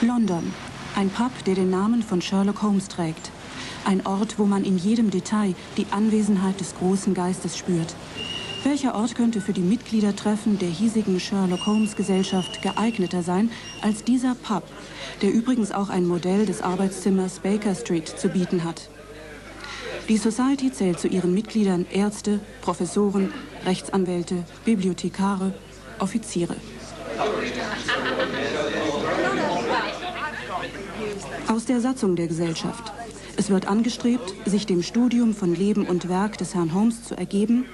London, ein Pub, der den Namen von Sherlock Holmes trägt. Ein Ort, wo man in jedem Detail die Anwesenheit des großen Geistes spürt. Welcher Ort könnte für die Mitgliedertreffen der hiesigen Sherlock Holmes Gesellschaft geeigneter sein als dieser Pub, der übrigens auch ein Modell des Arbeitszimmers Baker Street zu bieten hat. Die Society zählt zu ihren Mitgliedern Ärzte, Professoren, Rechtsanwälte, Bibliothekare, Offiziere. Aus der Satzung der Gesellschaft. Es wird angestrebt, sich dem Studium von Leben und Werk des Herrn Holmes zu ergeben,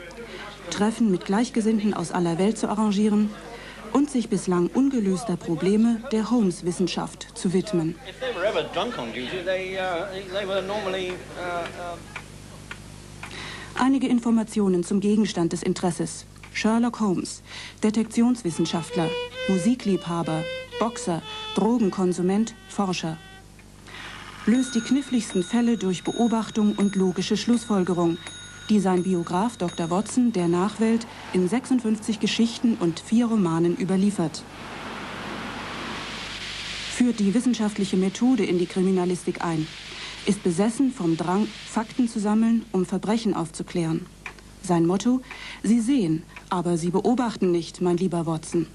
Treffen mit Gleichgesinnten aus aller Welt zu arrangieren und sich bislang ungelöster Probleme der Holmes-Wissenschaft zu widmen. Einige Informationen zum Gegenstand des Interesses. Sherlock Holmes, Detektionswissenschaftler, Musikliebhaber, Boxer, Drogenkonsument, Forscher. Löst die kniffligsten Fälle durch Beobachtung und logische Schlussfolgerung, die sein Biograf Dr. Watson der Nachwelt in 56 Geschichten und 4 Romanen überliefert. Führt die wissenschaftliche Methode in die Kriminalistik ein, ist besessen vom Drang, Fakten zu sammeln, um Verbrechen aufzuklären. Sein Motto: Sie sehen, aber Sie beobachten nicht, mein lieber Watson.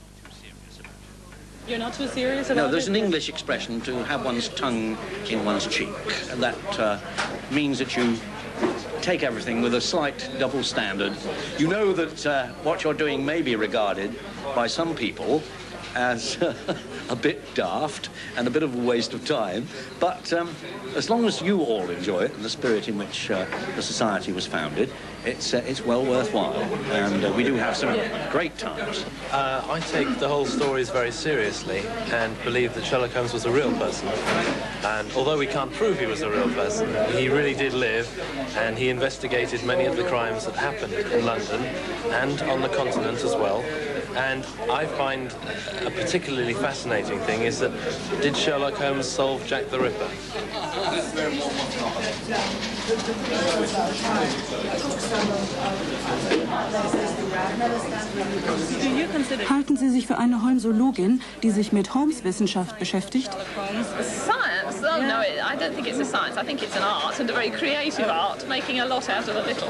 You're not too serious about No, there's an it? English expression to have one's tongue in one's cheek. And that means that you take everything with a slight double standard. You know that what you're doing may be regarded by some people as a bit daft and a bit of a waste of time, but as long as you all enjoy it in the spirit in which the society was founded, it's well worthwhile, and we do have some great times. I take the whole stories very seriously and believe that Sherlock Holmes was a real person. And although we can't prove he was a real person, he really did live, and he investigated many of the crimes that happened in London and on the continent as well. And I find a particularly fascinating thing is that, did Sherlock Holmes solve Jack the Ripper? Halten Sie sich für eine Holmesologin, die sich mit Holmes-Wissenschaft beschäftigt? Science? Oh no, I don't think it's a science. I think it's an art, and a very creative art, making a lot out of a little.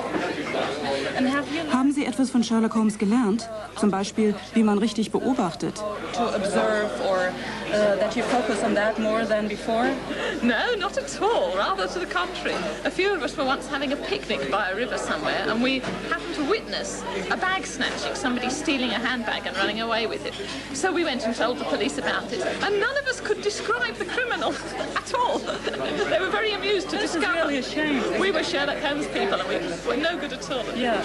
And Haben Sie etwas von Sherlock Holmes gelernt? Zum Beispiel, wie man richtig beobachtet? to observe, or that you focus on that more than before? No, not at all. Rather to the contrary. A few of us were once having a picnic by a river somewhere, and we happened to witness a bag snatching, somebody stealing a handbag and running away with it. So we went and told the police about it, and none of us could describe the criminal at all. They were very amused to discover. This is really a shame. We were Sherlock Holmes people, and we were no good at all. Yeah.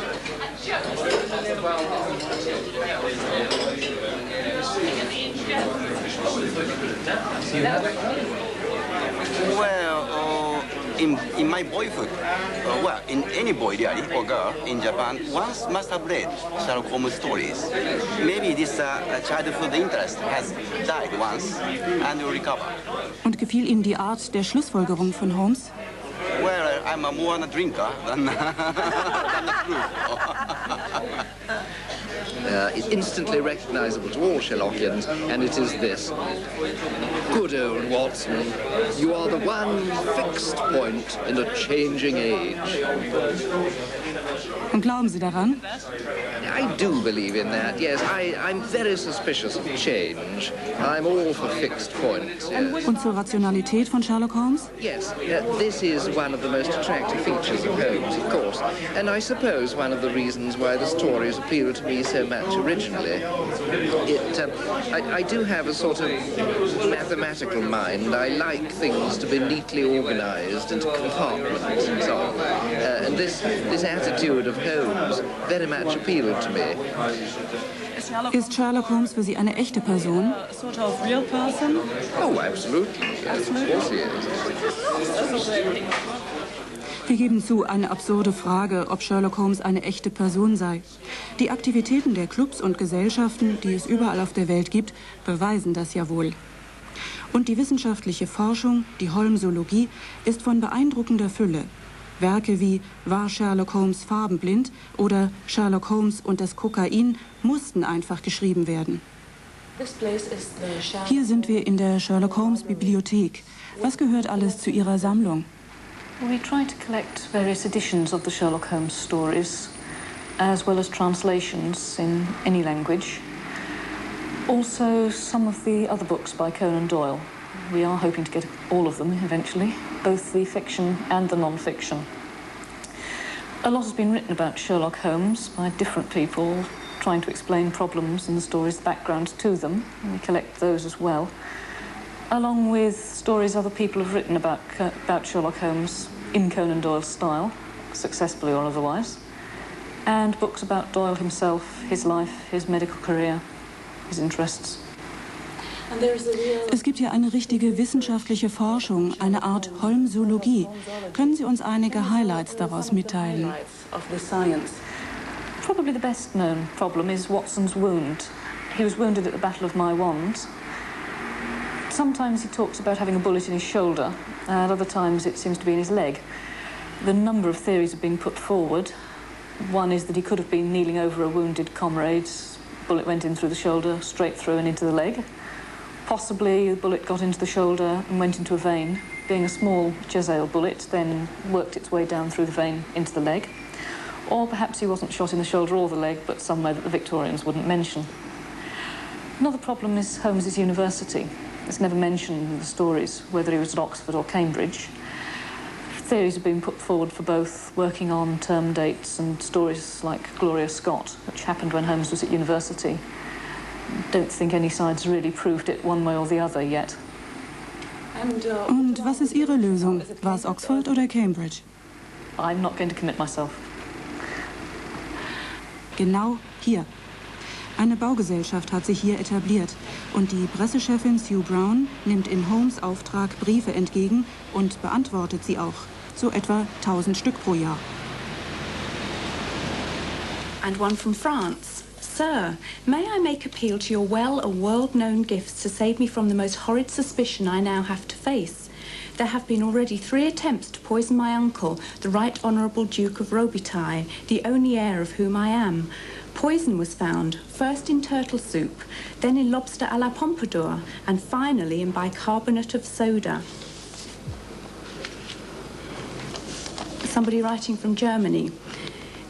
Well, in my boyhood, well, in any boy really, or girl in Japan, once must have read Sherlock Holmes stories. Maybe this childhood interest has died once and will recover. Und gefiel Ihnen die Art der Schlussfolgerung von Holmes? Well, I'm more a drinker than a proof. It's instantly recognizable to all Sherlockians, and it is this. Good old Watson, you are the one fixed point in a changing age. Und glauben Sie daran? I do believe in that, yes. I'm very suspicious of change. I'm all for fixed points. Yes. Und zur Rationalität von Sherlock Holmes? Yes, this is one of the most attractive features of Holmes, of course, and I suppose one of the reasons why the stories appeal to me so much originally. I do have a sort of mathematical mind. I like things to be neatly organized into compartments and so on. And this attitude of Holmes very much appealed to me. Ist Sherlock Holmes für Sie eine echte Person? Sort of real person? Oh, absolutely. Yes, of course he is. Wir geben zu, eine absurde Frage, ob Sherlock Holmes eine echte Person sei. Die Aktivitäten der Clubs und Gesellschaften, die es überall auf der Welt gibt, beweisen das ja wohl. Und die wissenschaftliche Forschung, die Holmesologie, ist von beeindruckender Fülle. Werke wie War Sherlock Holmes farbenblind oder Sherlock Holmes und das Kokain mussten einfach geschrieben werden. Hier sind wir in der Sherlock Holmes Bibliothek. Was gehört alles zu Ihrer Sammlung? We try to collect various editions of the Sherlock Holmes stories, as well as translations in any language. Also, some of the other books by Conan Doyle. We are hoping to get all of them eventually, both the fiction and the non-fiction. A lot has been written about Sherlock Holmes by different people, trying to explain problems in the stories, the backgrounds to them, and we collect those as well, along with stories other people have written about Sherlock Holmes in Conan Doyle's style, successfully or otherwise, and books about Doyle himself, his life, his medical career, his interests. Es gibt hier eine richtige wissenschaftliche Forschung, eine Art Holmesologie. Können Sie uns einige Highlights daraus mitteilen? Probably the best known problem is Watson's wound. He was wounded at the Battle of Maiwand. Sometimes he talks about having a bullet in his shoulder, and other times it seems to be in his leg. The number of theories have been put forward. One is that he could have been kneeling over a wounded comrade. Bullet went in through the shoulder, straight through and into the leg. Possibly the bullet got into the shoulder and went into a vein. Being a small Jezail bullet, then worked its way down through the vein into the leg. Or perhaps he wasn't shot in the shoulder or the leg, but somewhere that the Victorians wouldn't mention. Another problem is Holmes's university. It's never mentioned in the stories whether he was at Oxford or Cambridge. Theories have been put forward for both, working on term dates and stories like Gloria Scott, which happened when Holmes was at university. Don't think any side's really proved it one way or the other yet. Und was ist Ihre Lösung? War es Oxford oder Cambridge? I'm not going to commit myself. Genau hier. Eine Baugesellschaft hat sich hier etabliert und die Pressechefin Sue Brown nimmt in Holmes' Auftrag Briefe entgegen und beantwortet sie auch. So etwa 1000 Stück pro Jahr. And one from France. Sir, may I make appeal to your well and world-known gifts to save me from the most horrid suspicion I now have to face? There have been already 3 attempts to poison my uncle, the Right Honourable Duke of Robitaille, the only heir of whom I am. Poison was found, first in turtle soup, then in lobster à la pompadour, and finally in bicarbonate of soda. Somebody writing from Germany.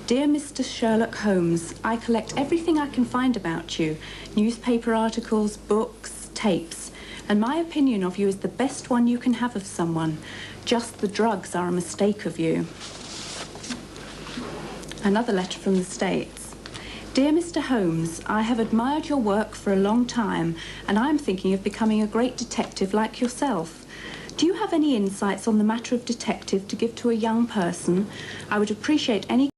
Dear Mr. Sherlock Holmes, I collect everything I can find about you, newspaper articles, books, tapes, and my opinion of you is the best one you can have of someone. Just the drugs are a mistake of you. Another letter from the States. Dear Mr. Holmes, I have admired your work for a long time, and I am thinking of becoming a great detective like yourself. Do you have any insights on the matter of detective to give to a young person? I would appreciate any